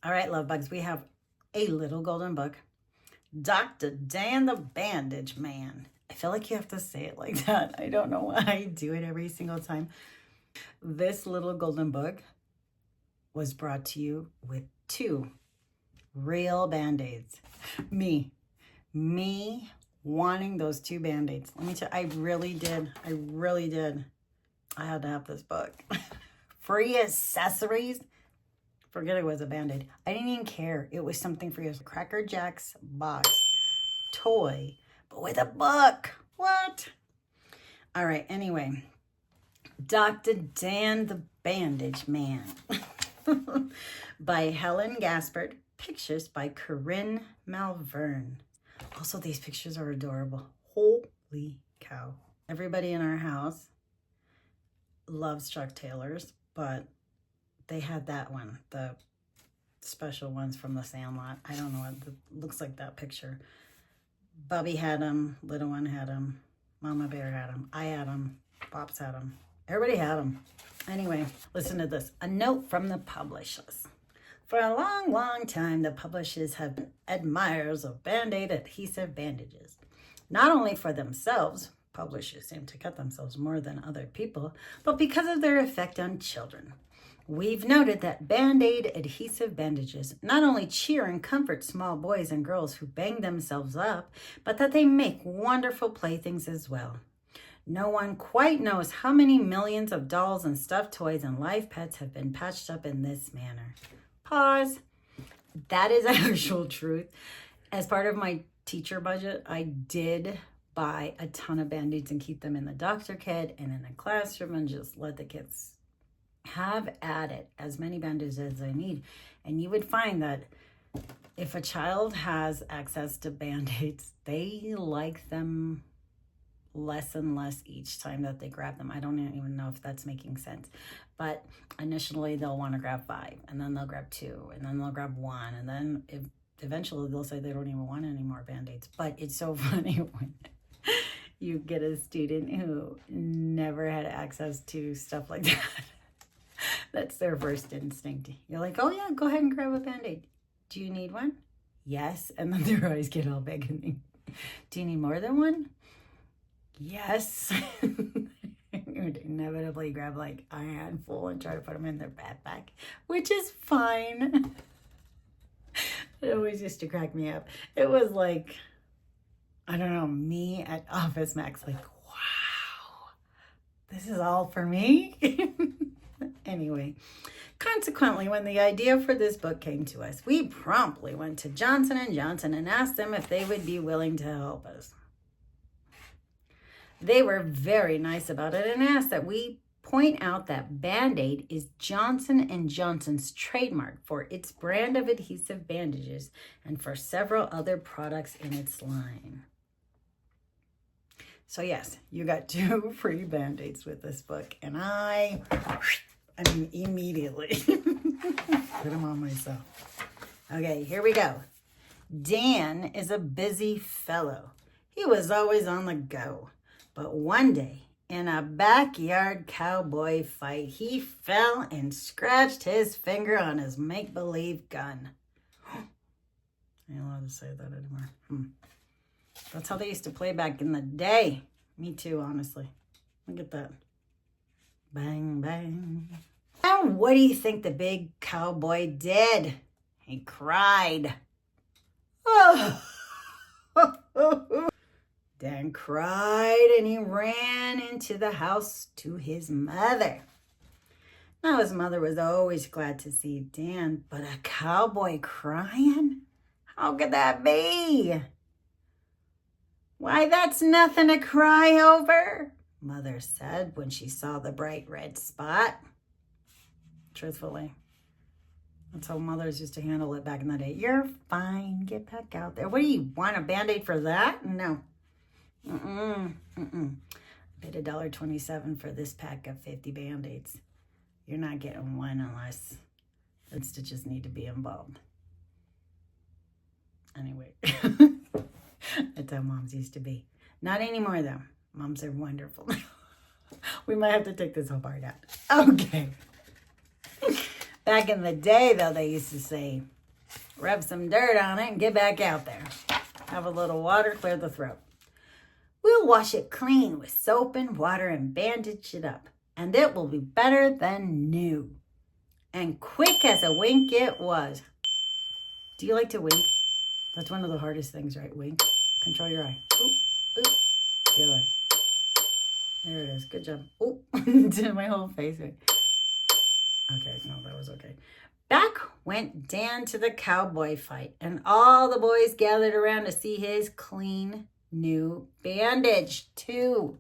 All right, love bugs, we have a little golden book. Dr. Dan the Bandage Man. I feel like you have to say it like that. I don't know why I do it every single time. This little golden book was brought to you with 2 real Band-Aids. Me wanting those 2 Band-Aids. Let me tell you, I really did. I had to have this book. Free accessories. Forget it was a Band-Aid. I didn't even care. It was something for you. Cracker Jack's box toy, but with a book. What? All right, anyway. Dr. Dan the Bandage Man by Helen Gaspard. Pictures by Corinne Malvern. Also, these pictures are adorable. Holy cow. Everybody in our house loves Chuck Taylors, but they had that one, the special ones from the Sandlot. I don't know what looks like that picture. Bubby had them, little one had them, Mama Bear had them, I had them, Pops had them. Everybody had them. Anyway, listen to this. A note from the publishers. For a long, long time, the publishers have been admirers of Band-Aid adhesive bandages. Not only for themselves, publishers seem to cut themselves more than other people, but because of their effect on children. We've noted that Band-Aid adhesive bandages not only cheer and comfort small boys and girls who bang themselves up, but that they make wonderful playthings as well. No one quite knows how many millions of dolls and stuffed toys and live pets have been patched up in this manner. Pause. That is actual truth. As part of my teacher budget, I did buy a ton of Band-Aids and keep them in the doctor kit and in the classroom and just let the kids have at it as many Band-Aids as they need. And you would find that if a child has access to Band-Aids, they like them less and less each time that they grab them. I don't even know if that's making sense. But initially they'll want to grab 5, and then they'll grab 2, and then they'll grab 1, and then eventually they'll say they don't even want any more Band-Aids. But it's so funny when you get a student who never had access to stuff like that. That's their first instinct. You're like, oh yeah, go ahead and grab a Band-Aid. Do you need one? Yes. And then their eyes get all big and they, do you need more than one? Yes. You would inevitably grab like a handful and try to put them in their backpack, which is fine. It always used to crack me up. It was like, I don't know, me at Office Max, like, wow, this is all for me? Anyway, consequently, when the idea for this book came to us, we promptly went to Johnson & Johnson and asked them if they would be willing to help us. They were very nice about it and asked that we point out that Band-Aid is Johnson & Johnson's trademark for its brand of adhesive bandages and for several other products in its line. So yes, you got 2 free Band-Aids with this book, and I mean, immediately put them on myself. Okay, here we go. Dan is a busy fellow. He was always on the go. But one day, in a backyard cowboy fight, he fell and scratched his finger on his make-believe gun. I ain't allowed to say that anymore. That's how they used to play back in the day. Me too, honestly. Look at that. Bang, bang. Now, what do you think the big cowboy did? He cried. Oh. Dan cried and he ran into the house to his mother. Now, his mother was always glad to see Dan, but a cowboy crying? How could that be? Why, that's nothing to cry over, Mother said when she saw the bright red spot. Truthfully, that's how mothers used to handle it back in the day. You're fine. Get back out there. What do you want, a Band-Aid for that? No. I paid $1.27 for this pack of 50 Band-Aids. You're not getting one unless the stitches need to be involved. Anyway, that's how moms used to be. Not anymore, though. Moms are wonderful. We might have to take this whole part out. Okay. Back in the day, though, they used to say, Rub some dirt on it and get back out there. Have a little water, clear the throat. We'll wash it clean with soap and water and bandage it up, and it will be better than new. And quick as a wink it was. Do you like to wink? That's one of the hardest things, right? Wink. Control your eye. Oop, oop. The other way. There it is. Good job. Oh, did my whole face. Okay, no, that was okay. Back went Dan to the cowboy fight, and all the boys gathered around to see his clean new bandage, too.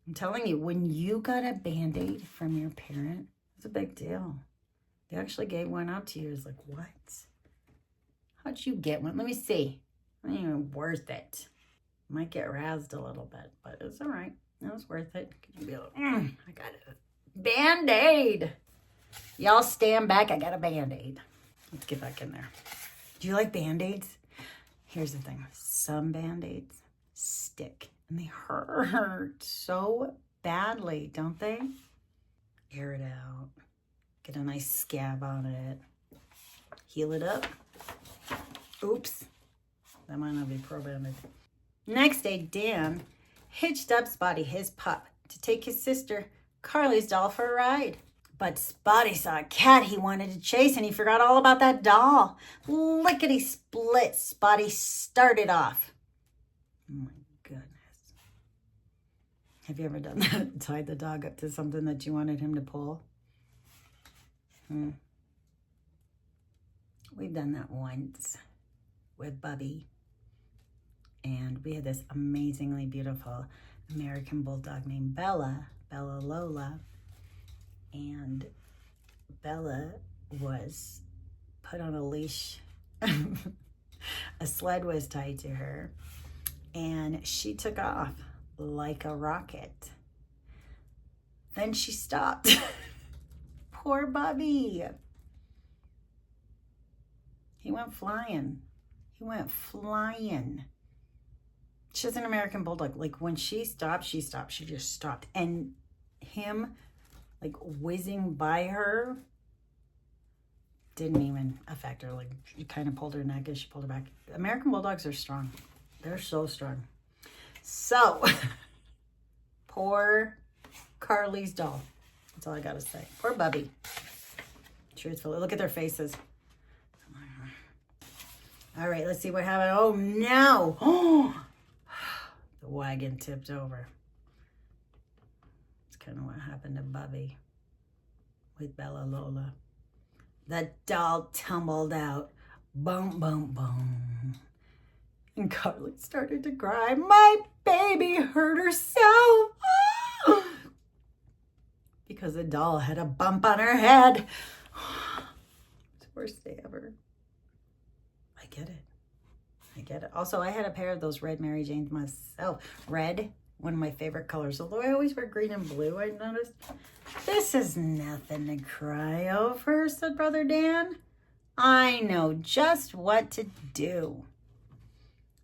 I'm telling you, when you got a Band-Aid from your parent, it's a big deal. They actually gave one out to you. It's like, what? How'd you get one? Let me see. Not even worth it. Might get razzed a little bit, but it's all right. It was worth it. Could you be like, I got a Band-Aid. Y'all stand back. I got a Band-Aid. Let's get back in there. Do you like Band-Aids? Here's the thing. Some Band-Aids stick and they hurt so badly, don't they? Air it out. Get a nice scab on it. Heal it up. Oops. That might not be pro-banded. Next day, Dan hitched up Spotty, his pup, to take his sister Carly's doll for a ride. But Spotty saw a cat he wanted to chase, and he forgot all about that doll. Lickety-split, Spotty started off. Oh, my goodness. Have you ever done that? Tied the dog up to something that you wanted him to pull? We've done that once with Bubby. And we had this amazingly beautiful American Bulldog named Bella Lola. And Bella was put on a leash. A sled was tied to her. And she took off like a rocket. Then she stopped. Poor Bubby. He went flying. She's an American Bulldog. Like, when she stopped, she stopped. She just stopped. And him, like, whizzing by her didn't even affect her. Like, she kind of pulled her neck as she pulled her back. American Bulldogs are strong. They're so strong. So, poor Carly's doll. That's all I got to say. Poor Bubby. Truthfully. Look at their faces. All right, let's see what happened. Oh, no. Oh, the wagon tipped over. That's kind of what happened to Bubby with Bella Lola. The doll tumbled out. Boom, boom, boom. And Carly started to cry. My baby hurt herself. Because the doll had a bump on her head. It's the worst day ever. I get it. Also, I had a pair of those red Mary Janes myself. Red, one of my favorite colors. Although I always wear green and blue, I noticed. This is nothing to cry over, said Brother Dan. I know just what to do.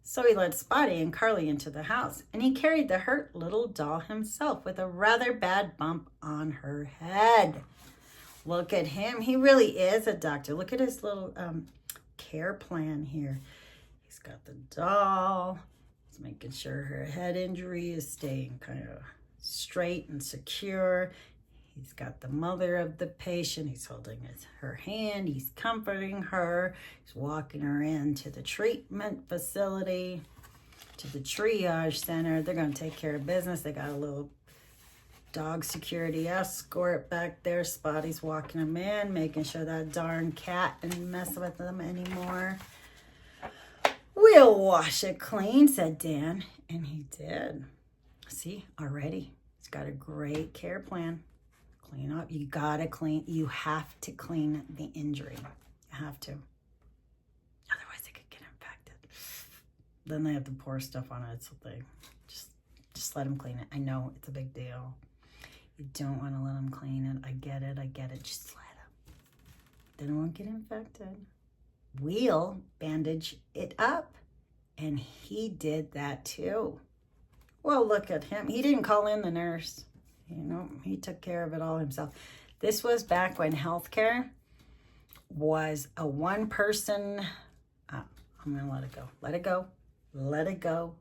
So he led Spotty and Carly into the house, and he carried the hurt little doll himself with a rather bad bump on her head. Look at him. He really is a doctor. Look at his little care plan here. He's got the doll. He's making sure her head injury is staying kind of straight and secure. He's got the mother of the patient. He's holding her hand. He's comforting her. He's walking her into the treatment facility, to the triage center. They're going to take care of business. They got a little dog security escort back there. Spotty's walking him in, making sure that darn cat didn't mess with them anymore. We'll wash it clean, said Dan. And he did. See, already. He's got a great care plan. Clean up. You gotta clean. You have to clean the injury. You have to. Otherwise, it could get infected. Then they have to pour stuff on it. So they just let them clean it. I know it's a big deal. You don't want to let them clean it. I get it. Just let them. Then it won't get infected. We'll bandage it up. And he did that too. Well, look at him. He didn't call in the nurse. You know, he took care of it all himself. This was back when healthcare was a one-person, I'm going to let it go. Let it go. Let it go.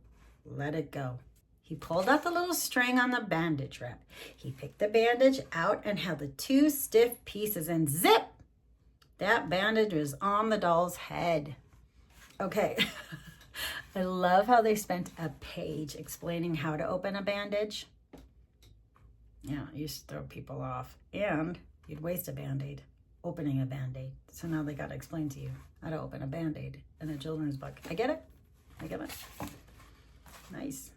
Let it go. He pulled out the little string on the bandage wrap. He picked the bandage out and held the 2 stiff pieces, and zip! That bandage was on the doll's head. Okay. I love how they spent a page explaining how to open a bandage. Yeah, you used to throw people off. And you'd waste a Band-Aid opening a Band-Aid. So now they got to explain to you how to open a Band-Aid in a children's book. I get it. I get it. Nice.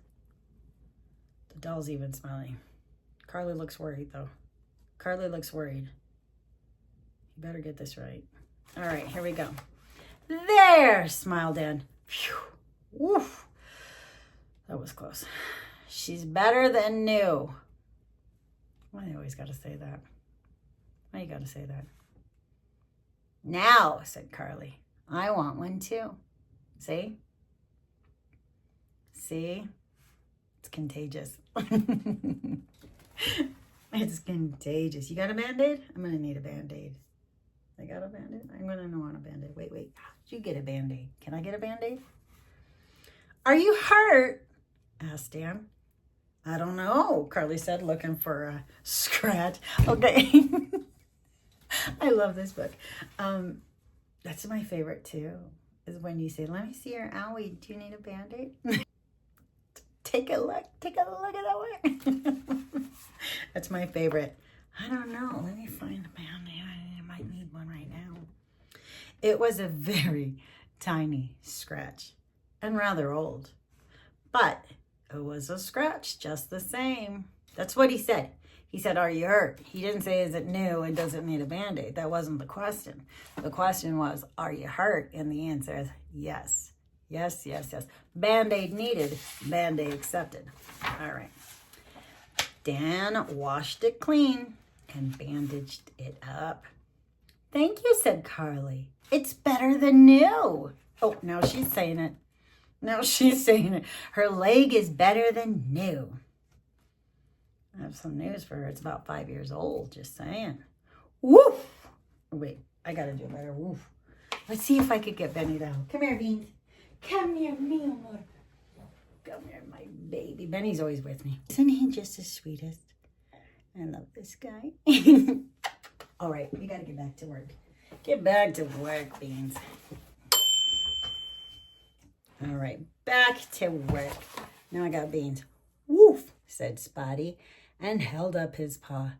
The doll's even smiling. Carly looks worried, though. Carly looks worried. You better get this right. All right, here we go. There, smiled Dan. Phew. Woof. That was close. She's better than new. Why they always got to say that? Why you got to say that? Now, said Carly. I want one too. See? See? It's contagious. It's contagious. You got a Band-Aid? I'm going to need a Band-Aid. I got a Band-Aid? I'm going to want a Band-Aid. Wait. How did you get a Band-Aid? Can I get a Band-Aid? Are you hurt? Asked Dan. I don't know, Carly said, looking for a scratch. Okay. I love this book. That's my favorite too, is when you say, let me see your owie. Do you need a Band-Aid? Take a look at that one. That's my favorite. I don't know. Let me find a Band-Aid. I might need one right now. It was a very tiny scratch and rather old, but it was a scratch just the same. That's what he said. He said, are you hurt? He didn't say, is it new and does it need a Band-Aid? That wasn't the question. The question was, are you hurt? And the answer is yes. Yes. Band-Aid needed, Band-Aid accepted. All right. Dan washed it clean and bandaged it up. Thank you, said Carly. It's better than new. Oh, now she's saying it. Her leg is better than new. I have some news for her. It's about 5 years old, just saying. Woof! Wait, I gotta do better. Woof. Let's see if I could get Benny down. Come here, Beans. Come here, me amor. Come here, my baby. Benny's always with me. Isn't he just the sweetest? I love this guy. All right, we gotta get back to work. Get back to work, Beans. All right, back to work. Now I got Beans. Woof, said Spotty, and held up his paw.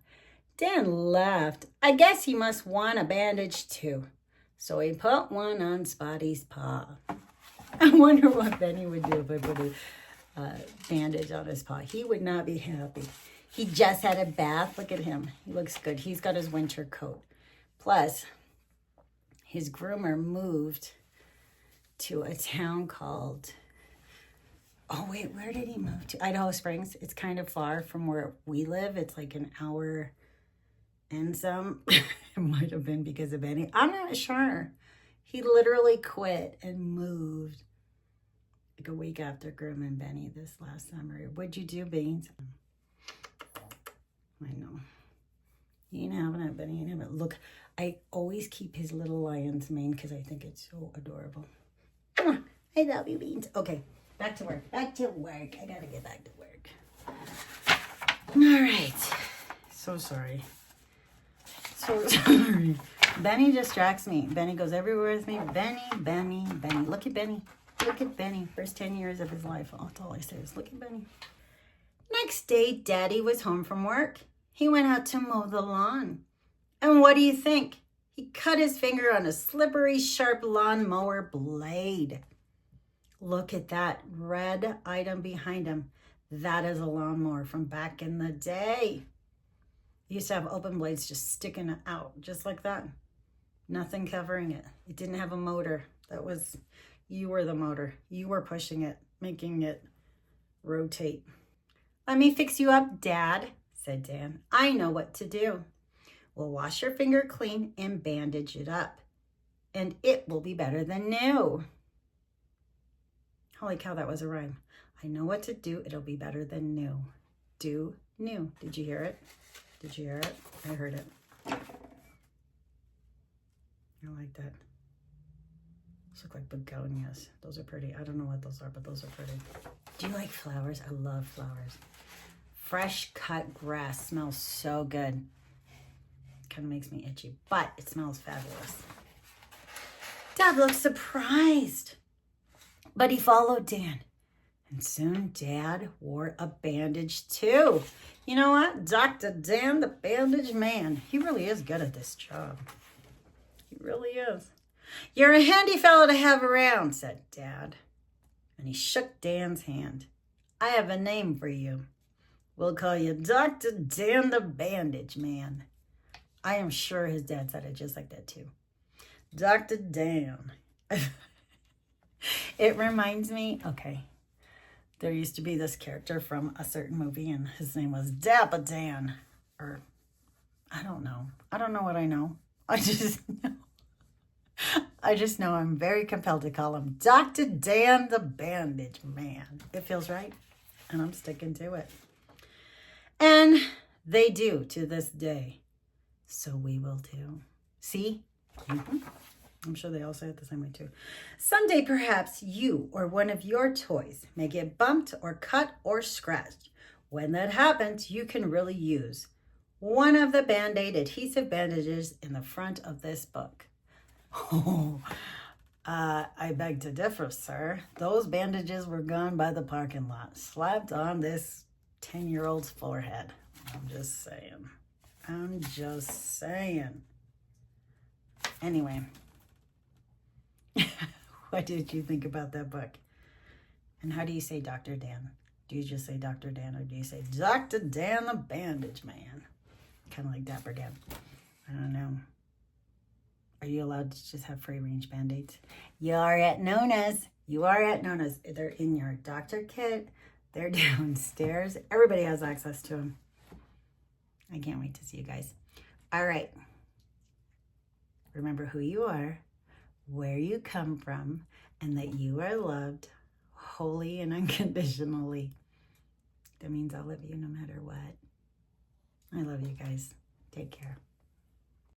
Dan laughed. I guess he must want a bandage too. So he put one on Spotty's paw. I wonder what Benny would do if I put a bandage on his paw. He would not be happy. He just had a bath. Look at him. He looks good. He's got his winter coat. Plus, his groomer moved to a town called, oh wait, where did he move to? Idaho Springs. It's kind of far from where we live. It's like an hour and some. It might have been because of Benny. I'm not sure. He literally quit and moved like a week after grooming Benny this last summer. What'd you do, Beans? I know. You ain't having it, Benny. You ain't having it. Look, I always keep his little lion's mane because I think it's so adorable. I love you, Beans. Okay, back to work. I gotta get back to work. All right. So sorry. Benny distracts me. Benny goes everywhere with me. Benny. Look at Benny. First 10 years of his life. That's all I say is look at Benny. Next day, Daddy was home from work. He went out to mow the lawn. And what do you think? He cut his finger on a slippery, sharp lawnmower blade. Look at that red item behind him. That is a lawnmower from back in the day. He used to have open blades just sticking out, just like that. Nothing covering it. It didn't have a motor. You were the motor. You were pushing it, making it rotate. Let me fix you up, Dad, said Dan. I know what to do. We'll wash your finger clean and bandage it up. And it will be better than new. Holy cow, that was a rhyme. I know what to do. It'll be better than new. Do new. Did you hear it? I heard it. I like that. Those look like begonias. Those are pretty. I don't know what those are, but those are pretty. Do you like flowers? I love flowers. Fresh cut grass smells so good. Kind of makes me itchy, but it smells fabulous. Dad looked surprised, but he followed Dan. And soon Dad wore a bandage too. You know what? Dr. Dan the Bandage Man. He really is good at this job. He really is. You're a handy fellow to have around, said Dad. And he shook Dan's hand. I have a name for you. We'll call you Dr. Dan the Bandage Man. I am sure his dad said it just like that too. Dr. Dan. It reminds me, okay, there used to be this character from a certain movie and his name was Dapper Dan. Or, I don't know. I don't know what I know. I just know I'm very compelled to call him Dr. Dan the Bandage Man. It feels right, and I'm sticking to it. And they do to this day. So we will too. See? Mm-hmm. I'm sure they all say it the same way too. Someday perhaps you or one of your toys may get bumped or cut or scratched. When that happens, you can really use one of the Band-Aid adhesive bandages in the front of this book. Oh, I beg to differ, sir. Those bandages were gone by the parking lot, slapped on this 10-year-old's forehead. I'm just saying. I'm just saying. Anyway, what did you think about that book? And how do you say Dr. Dan? Do you just say Dr. Dan, or do you say Dr. Dan the Bandage Man? Kind of like Dapper Dan. I don't know. Are you allowed to just have free-range Band-Aids? You are at Nonna's. You are at Nonna's. They're in your doctor kit. They're downstairs. Everybody has access to them. I can't wait to see you guys. All right. Remember who you are, where you come from, and that you are loved wholly and unconditionally. That means I love you no matter what. I love you guys. Take care.